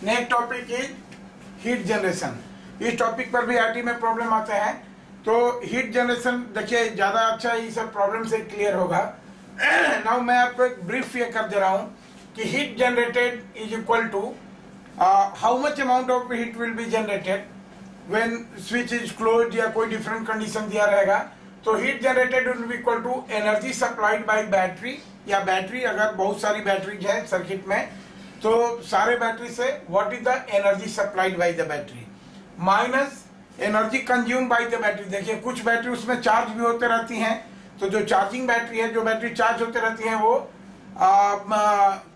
Next topic is heat generation. इस topic पर भी आईटी में प्रॉब्लम आते हैं। तो हीट जनरेशन देखिए ज़्यादा अच्छा ये सब प्रॉब्लम से क्लियर होगा। नाउ मैं आपको एक ब्रीफ ये कर दे रहा हूँ कि heat generated is equal to how much amount of heat will be generated when switch is close या कोई डिफरेंट कंडीशन दिया रहेगा। तो heat generated will be equal to energy supplied by battery, या बैटरी अगर बहुत सारी बैटरीज है सर्किट में तो सारे बैटरी से what is the energy supplied by the battery minus energy consume by the battery. देखिए कुछ बैटरी उसमें चार्ज भी होते रहती हैं, तो जो चार्जिंग बैटरी है, जो बैटरी चार्ज होते रहती हैं वो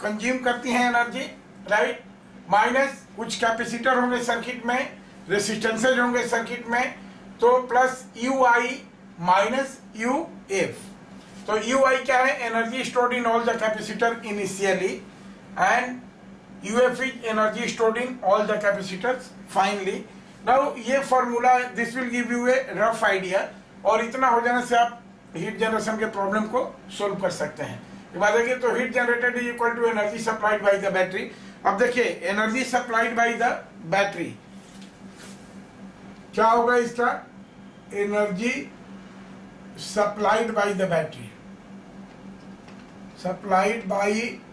कंज्यूम करती हैं एनर्जी, राइट। माइनस कुछ कैपेसिटर होंगे सर्किट में, रेसिस्टेंसेज होंगे सर्किट में, तो plus U I minus U F. तो यू आई क्या है? Energy stored in all the capacitor initially, and U F is energy stored in all the capacitors finally. Now ये formula this will give you a rough idea, और इतना हो जाने से आप हीट जनरेशन के प्रॉब्लम को सोल्व कर सकते हैं। एक बात देखिए, तो heat generated is equal to energy supplied by the battery. अब देखिए energy supplied by the battery क्या होगा इसका? Energy supplied by the battery, supplied by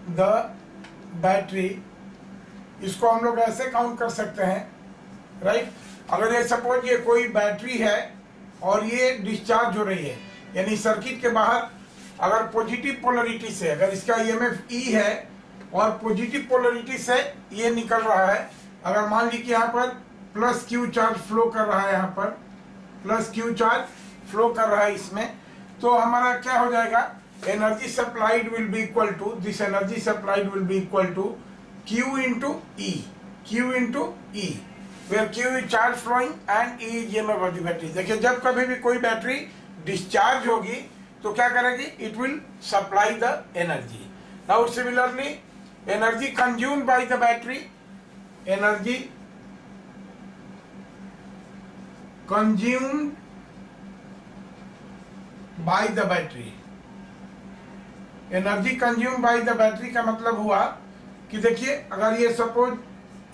the battery, इसको हम लोग ऐसे काउंट कर सकते हैं, राइट। अगर ये सपोज ये कोई बैटरी है और ये डिस्चार्ज हो रही है, यानी सर्किट के बाहर अगर पॉजिटिव पोलरिटी से, अगर इसका ईएमएफ ई है और पॉजिटिव पोलरिटी से ये निकल रहा है, अगर मान लीजिए कि यहाँ पर प्लस क्यू चार्ज फ्लो कर रहा है, यहाँ पर प्लस क्यू चार्ज फ्लो कर रहा है इसमें, तो हमारा क्या हो जाएगा? Energy supplied will be equal to, this energy supplied will be equal to Q into E, Q into E, where Q is charge flowing and E is EMF of the battery. देखिए जब कभी भी कोई battery discharge होगी तो क्या करेगी? It will supply the energy. Now similarly energy consumed by the battery, energy consumed by the battery, energy consume by the battery का मतलब हुआ कि देखिए अगर ये सपोज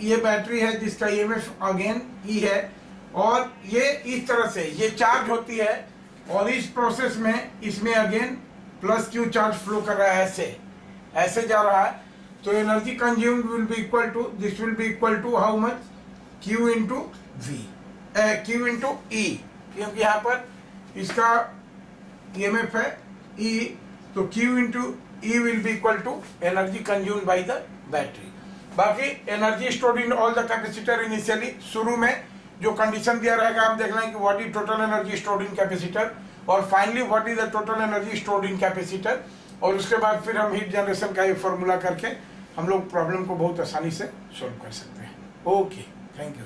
ये बैटरी है जिसका ईएमएफ अगेन ई है, और ये इस तरह से ये चार्ज होती है, और इस प्रोसेस में इसमें again plus Q charge flow कर रहा है, ऐसे ऐसे जा रहा है, तो energy consumed will be equal to, this will be equal to how much? Q into V, Q into E, क्योंकि यहाँ पर इसका ईएमएफ है ई, तो Q into E will be equal to energy consumed by the battery. बाकी energy stored in all the capacitor initially, शुरू में जो कंडीशन दिया रहेगा आप देख लें कि what is total energy stored in capacitor, और finally what is the total energy stored in capacitor, और उसके बाद फिर हम हीट जनरेशन का ये फॉर्मूला करके हम लोग प्रॉब्लम को बहुत आसानी से सॉल्व कर सकते हैं। Okay, thank you.